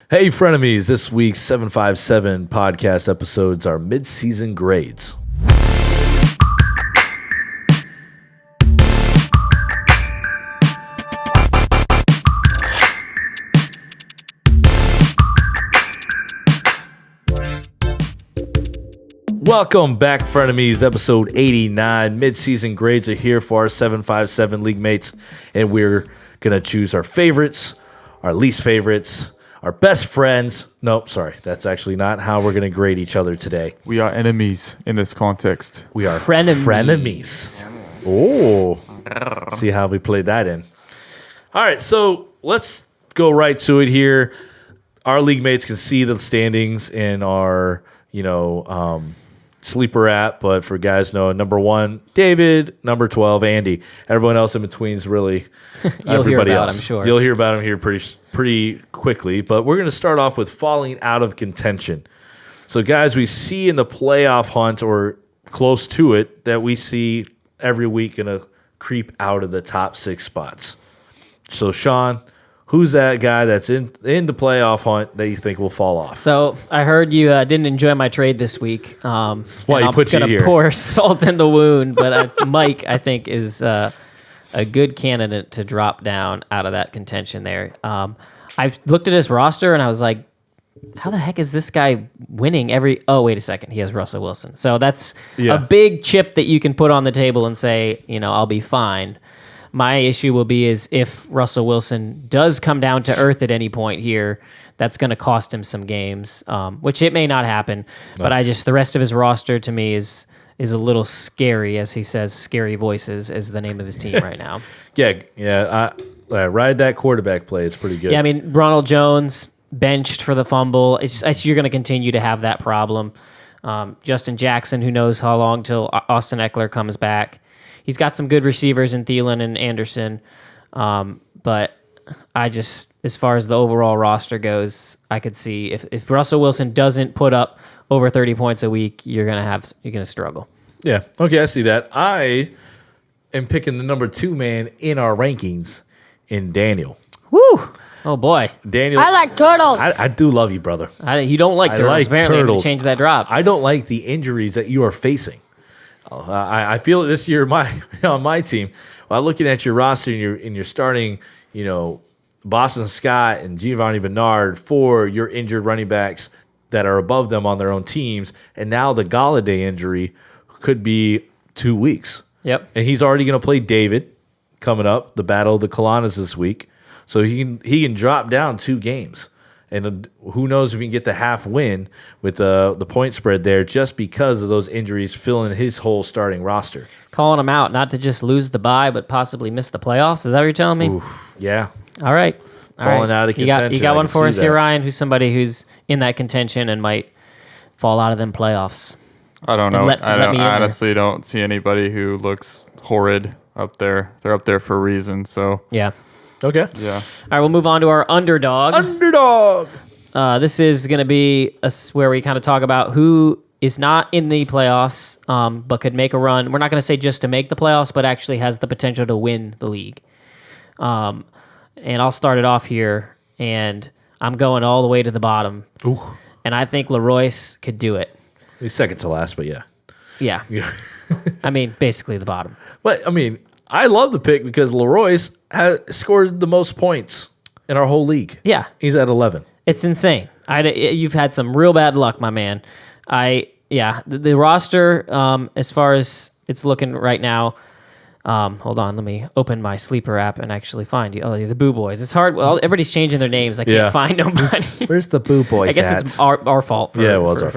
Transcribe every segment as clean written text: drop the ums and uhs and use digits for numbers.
Hey, frenemies. This week's 757 podcast episodes are mid-season grades. Welcome back, frenemies. Episode 89. Mid-season grades are here for our 757 league mates, and we're going to choose our favorites, our least favorites, our best friends. Nope, sorry. That's actually not how we're going to grade each other today. We are enemies in this context. We are frenemies. Oh, see how we played that in. All right, so let's go right to it here. Our league mates can see the standings in our, sleeper app, but for guys know, number 1, David, number 12, Andy. Everyone else in between is really everybody else. I'm sure. You'll hear about them here pretty quickly, but we're going to start off with falling out of contention. So, guys, we see in the playoff hunt or close to it that we see every week going to creep out of the top 6 spots. So, Sean, who's that guy that's in the playoff hunt that you think will fall off? So I heard you didn't enjoy my trade this week. That's why you put you here. I'm going to pour salt in the wound, but Mike, I think, is a good candidate to drop down out of that contention there. I've looked at his roster, and I was like, how the heck is this guy winning every... Oh, wait a second. He has Russell Wilson. So that's a big chip that you can put on the table and say, I'll be fine. My issue will be is if Russell Wilson does come down to earth at any point here, that's going to cost him some games, which it may not happen. No. But the rest of his roster to me is a little scary, as he says, Scary Voices is the name of his team right now. Yeah. Ride that quarterback play. It's pretty good. Yeah, Ronald Jones benched for the fumble. You're going to continue to have that problem. Justin Jackson, who knows how long till Austin Eckler comes back. He's got some good receivers in Thielen and Anderson, but as far as the overall roster goes, I could see if Russell Wilson doesn't put up over 30 points a week, you're gonna struggle. Yeah, okay, I see that. I am picking the number 2 man in our rankings in Daniel. Woo! Oh boy, Daniel. I like turtles. I do love you, brother. You don't like turtles. Like apparently, turtles. To change that drop. I don't like the injuries that you are facing. I feel this year on my team, while looking at your roster and you're starting, Boston Scott and Giovanni Bernard for your injured running backs that are above them on their own teams, and now the Galladay injury could be 2 weeks. Yep. And he's already going to play David coming up, the Battle of the Colanas this week, so he can drop down 2 games. And who knows if he can get the half win with the point spread there just because of those injuries filling his whole starting roster. Calling him out, not to just lose the bye, but possibly miss the playoffs. Is that what you're telling me? Oof, yeah. All right. Falling out of contention. You got one for us here, Ryan, who's somebody who's in that contention and might fall out of them playoffs. I don't know. I honestly don't see anybody who looks horrid up there. They're up there for a reason, so... Yeah. Okay. Yeah. All right, we'll move on to our underdog. This is going to be where we kind of talk about who is not in the playoffs, but could make a run. We're not going to say just to make the playoffs, but actually has the potential to win the league. And I'll start it off here, and I'm going all the way to the bottom. Ooh. And I think Leroyce could do it. He's second to last, but yeah. Yeah. Basically the bottom. But, I love the pick because Leroyce has scored the most points in our whole league. Yeah. He's at 11. It's insane. You've had some real bad luck, my man. The roster, as far as it's looking right now, hold on, let me open my sleeper app and actually find you. Oh, the Boo Boys. It's hard. Well, everybody's changing their names. I can't find nobody. Where's the Boo Boys I guess it's our fault for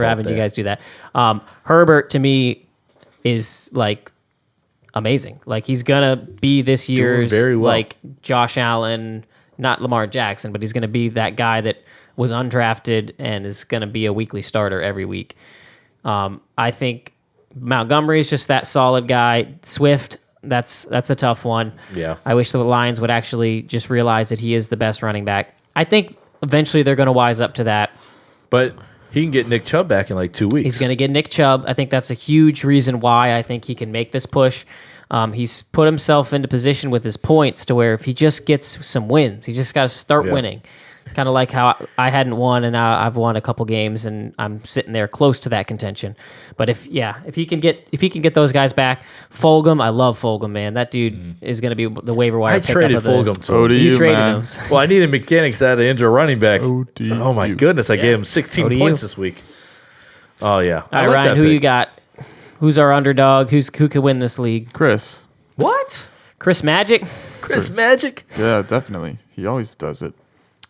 having you guys do that. Herbert, to me, is amazing. He's gonna be this year's very well. Josh Allen, not Lamar Jackson, but he's gonna be that guy that was undrafted and is gonna be a weekly starter every week. I think Montgomery is just that solid guy. Swift, that's a tough one. Yeah. I wish the Lions would actually just realize that he is the best running back. I think eventually they're gonna wise up to that. But he can get Nick Chubb back in 2 weeks. He's going to get Nick Chubb. I think that's a huge reason why I think he can make this push. He's put himself into position with his points to where if he just gets some wins, he just got to start winning. Kind Kind of like how I hadn't won, and now I've won a couple games, and I'm sitting there close to that contention. But if he can get those guys back, Fulgham, I love Fulgham, man. That dude is going to be the waiver wire. I traded Fulgham to him. You traded him. Well, I needed mechanics out of injure running back. ODU. Oh my goodness, I gave him 16 points this week. Oh yeah. All right, Ryan, who you got? Who's our underdog? Who could win this league? Chris. What? Chris Magic? Chris Magic? Yeah, definitely. He always does it.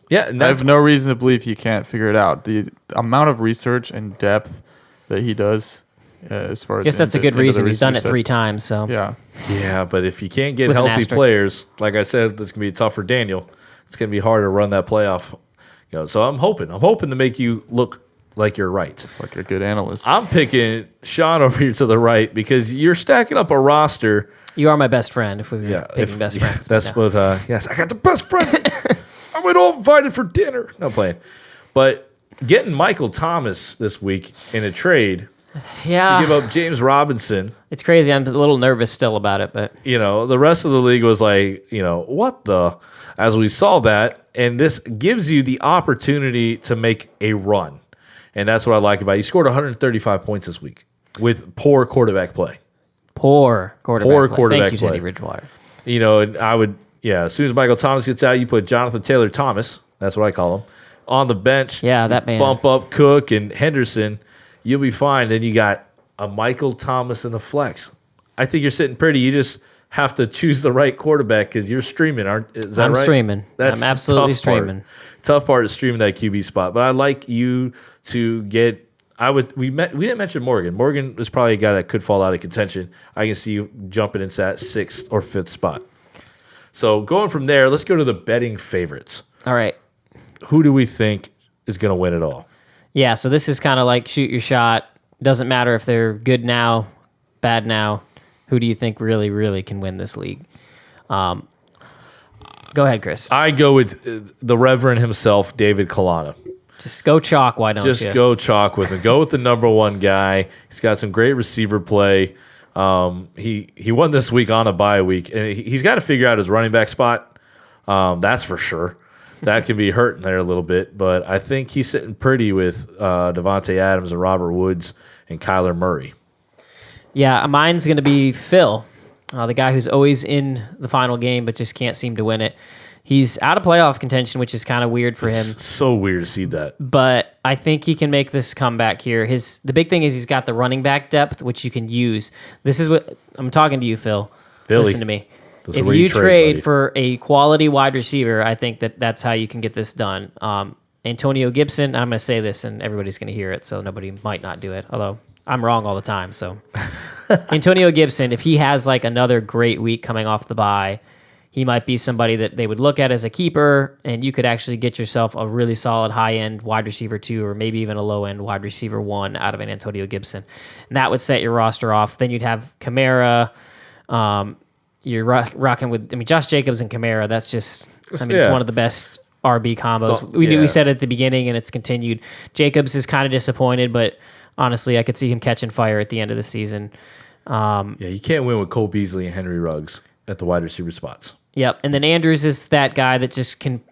Yeah, and I have no reason to believe he can't figure it out. The amount of research and depth that he does, as far as I guess that's a good reason. He's done it 3 times. So yeah, but if you can't get With an healthy asterisk. players, like I said, it's gonna be tough for Daniel. It's gonna be hard to run that playoff. So I'm hoping to make you look like you're right. like a good analyst. I'm picking Sean over here to the right because you're stacking up a roster. you are my best friend. If we were picking best friends, That's what. Yes, I got the best friend. I went all invited for dinner. No playing, but getting Michael Thomas this week in a trade to give up James Robinson. It's crazy. I'm a little nervous still about it, but The rest of the league was like, what the? As we saw that, and this gives you the opportunity to make a run, and that's what I like about it. He scored 135 points this week with poor quarterback play. poor quarterback play. Thank you, play. Teddy Bridgewater. And I would, as soon as Michael Thomas gets out, you put Jonathan Taylor Thomas, that's what I call him, on the bench. Yeah, that man. Bump up Cook and Henderson, you'll be fine. Then you got a Michael Thomas in the flex. I think you're sitting pretty. You just have to choose the right quarterback because you're streaming, is that I'm right? streaming. That's I'm the absolutely tough part. streaming. Tough part is streaming that QB spot. But I'd like you to get. We didn't mention Morgan. Morgan is probably a guy that could fall out of contention. I can see you jumping into that 6th or 5th spot. So going from there, let's go to the betting favorites. All right. Who do we think is going to win it all? Yeah, so this is kind of like shoot your shot. Doesn't matter if they're good now, bad now. Who do you think really, really can win this league? Go ahead, Chris. I go with the Reverend himself, David Kalana. Just go chalk, why don't you? Just go chalk with him. Go with the number one guy. He's got some great receiver play. He won this week on a bye week, and he's got to figure out his running back spot. That's for sure. That can be hurting there a little bit, but I think he's sitting pretty with Devontae Adams and Robert Woods and Kyler Murray. Yeah, mine's going to be Phil, the guy who's always in the final game but just can't seem to win it. He's out of playoff contention, which is kind of weird for him. It's so weird to see that. But I think he can make this comeback here. The big thing is he's got the running back depth, which you can use. This is what I'm talking to you, Phil. Philly. Listen to me. This is If where you trade buddy. for a quality wide receiver, I think that's how you can get this done. Antonio Gibson, I'm going to say this and everybody's going to hear it, so nobody might not do it, although I'm wrong all the time. So Antonio Gibson, if he has like another great week coming off the bye, he might be somebody that they would look at as a keeper, and you could actually get yourself a really solid high-end wide receiver 2 or maybe even a low-end wide receiver 1 out of an Antonio Gibson. And that would set your roster off. Then you'd have Kamara. You're rocking with, Josh Jacobs and Kamara. That's just, it's one of the best RB combos. We said it at the beginning, and it's continued. Jacobs is kind of disappointed, but honestly, I could see him catching fire at the end of the season. You can't win with Cole Beasley and Henry Ruggs at the wide receiver spots. Yep, and then Andrews is that guy that just can,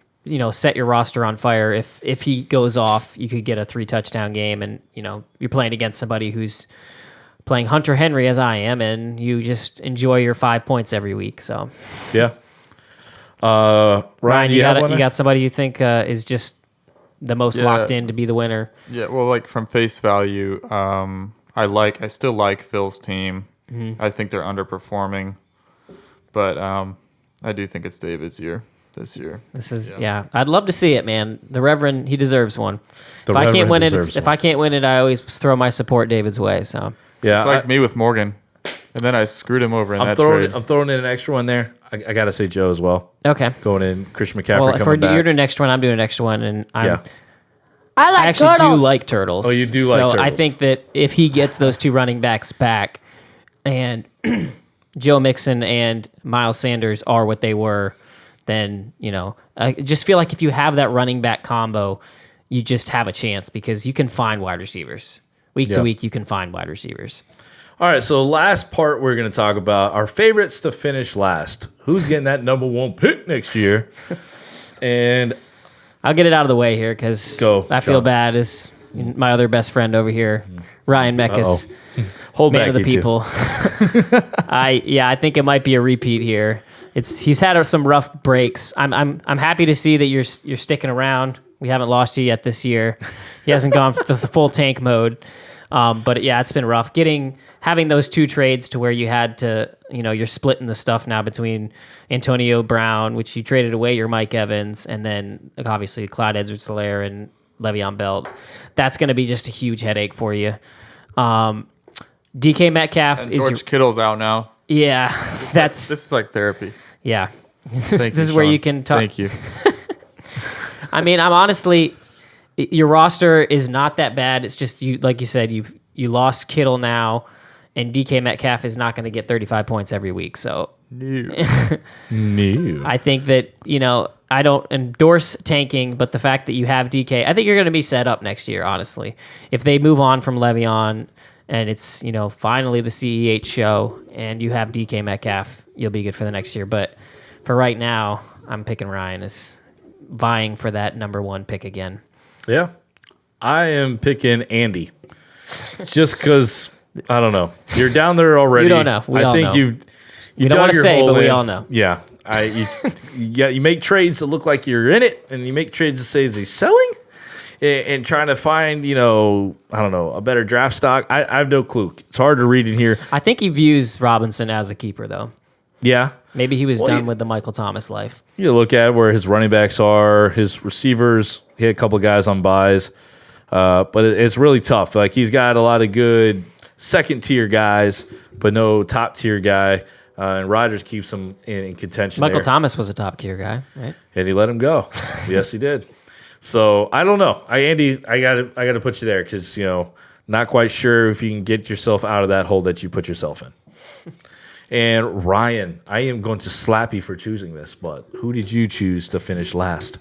set your roster on fire. If he goes off, you could get a 3-touchdown game, and you're playing against somebody who's playing Hunter Henry as I am, and you just enjoy your 5 points every week. So yeah, Ryan, you got somebody you think is just the most locked in to be the winner? Yeah, well, like from face value, I still like Phil's team. Mm-hmm. I think they're underperforming, but I do think it's David's year this year. This is I'd love to see it, man. The Reverend, he deserves one. If I can't win it, I always throw my support David's way. So it's like me with Morgan, and then I screwed him over in that trade. I'm throwing in an extra one there. I gotta say Joe as well. Okay, going in Christian McCaffrey. Well, coming back. You're doing next one, I'm doing next one, and I actually do like turtles. Oh, you do like turtles. So I think that if he gets those 2 running backs back, and Joe Mixon and Miles Sanders are what they were, then, I just feel like if you have that running back combo, you just have a chance because you can find wide receivers. Week to week, you can find wide receivers. All right, so last part we're going to talk about our favorites to finish last. Who's getting that number 1 pick next year? And I'll get it out of the way here because Go, I feel Sean. bad as my other best friend over here, Ryan Meckus, Hold man back, of the you two. people. I think it might be a repeat here. He's had some rough breaks. I'm happy to see that you're sticking around. We haven't lost you yet this year. He hasn't gone for the full tank mode. But yeah, it's been rough having those two trades to where you had to, you're splitting the stuff now between Antonio Brown, which you traded away your Mike Evans, and then obviously Clyde Edwards-Helaire and Le'Veon Bell. That's going to be just a huge headache for you. DK Metcalf And is George Kittle's out now. yeah. This is like therapy. Yeah. This Thank is you, where Sean. you can talk. Thank you. I mean, I'm honestly, your roster is not that bad. It's just like you said, you lost Kittle now, and DK Metcalf is not going to get 35 points every week. So No. I think that I don't endorse tanking, but the fact that you have DK, I think you're going to be set up next year. Honestly, if they move on from Le'Veon and it's finally the CEH show, and you have DK Metcalf, you'll be good for the next year. But for right now, I'm picking Ryan as vying for that number one pick again. Yeah. I am picking Andy. Just because, I don't know. You're down there already. You don't know. We all know. you don't dug wanna your say, hole but we in. all know. Yeah. You make trades that look like you're in it, and you make trades that say, is he selling? And trying to find, I don't know, a better draft stock. I have no clue. It's hard to read in here. I think he views Robinson as a keeper, though. Yeah. Maybe he was Well, done with the Michael Thomas life. You look at where his running backs are, his receivers. He had a couple of guys on buys, but it's really tough. Like he's got a lot of good second tier guys, but no top tier guy. And Rodgers keeps him in contention. Michael there. Thomas was a top tier guy, right? And he let him go. Yes, he did. So I don't know. Andy, I gotta put you there because not quite sure if you can get yourself out of that hole that you put yourself in. And Ryan, I am going to slap you for choosing this, but who did you choose to finish last?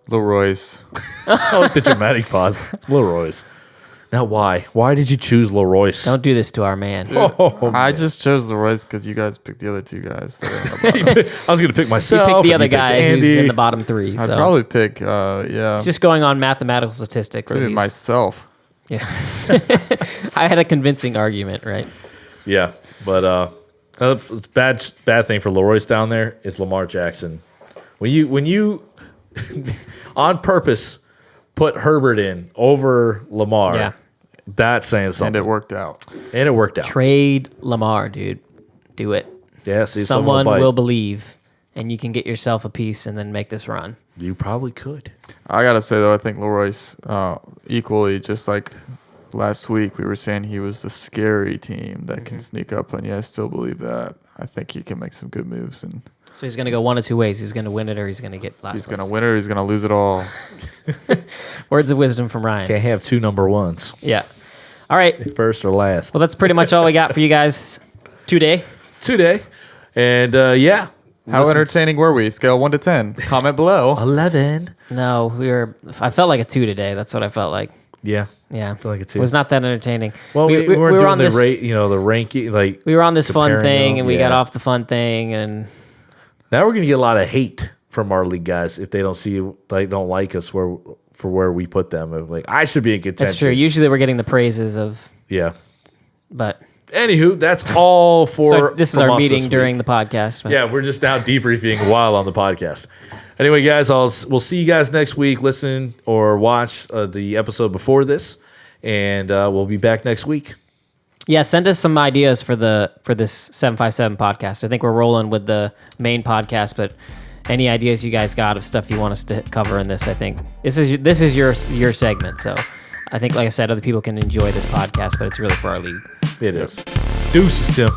Leroy's. I like the dramatic pause. Leroy's. Now, why? Why did you choose Leroy's? Don't do this to our man. I just chose Leroy's because you guys picked the other two guys. That are in the bottom. I was going to pick You myself. picked the and other you picked guy who's Andy. in the bottom three. So. I'd probably pick, yeah, It's just going on mathematical statistics. that maybe he's- myself. Yeah. I had a convincing argument, right? Yeah, but bad thing for Leroy's down there is Lamar Jackson. When you on purpose put Herbert in over Lamar, Yeah. that's saying something. And it worked out. And it worked out. Trade Lamar, dude. Do it. Yeah, see, Someone bite. will believe, and you can get yourself a piece and then make this run. You probably could. I got to say, though, I think Leroy's equally, just like last week, we were saying he was the scary team that can sneak up on you. I still believe that. I think he can make some good moves, and So he's going to go one of two ways. He's going to win it or he's going to get last he's going to place. win it or he's going to lose it all. Words of wisdom from Ryan. Can't have two number ones, Yeah. All right. first or last. Well, that's pretty much all we got for you guys today. Today, and yeah. How Listen, entertaining were we? Scale 1 to 10. Comment below. 11. No, I felt like a 2 today. That's what I felt like. Yeah, Yeah. I feel like it's It was not that entertaining. Well, we weren't were doing on the this, rate, the ranking. Like We were on this fun comparing thing, them, and we got yeah. off the fun thing, and now we're gonna get a lot of hate from our league guys if they don't like us for where we put them. Like I should be in contention. that's true. Usually we're getting the praises of, Yeah. but Anywho, that's all for. so this is from our us meeting this during week. the podcast. Yeah, we're just now debriefing while on the podcast. Anyway, guys, we'll see you guys next week. Listen or watch the episode before this, and we'll be back next week. Yeah, send us some ideas for this 757 podcast. I think we're rolling with the main podcast, but any ideas you guys got of stuff you want us to cover in this, I think this is your segment. So I think, like I said, other people can enjoy this podcast, but it's really for our league. It is. Deuces, Tim.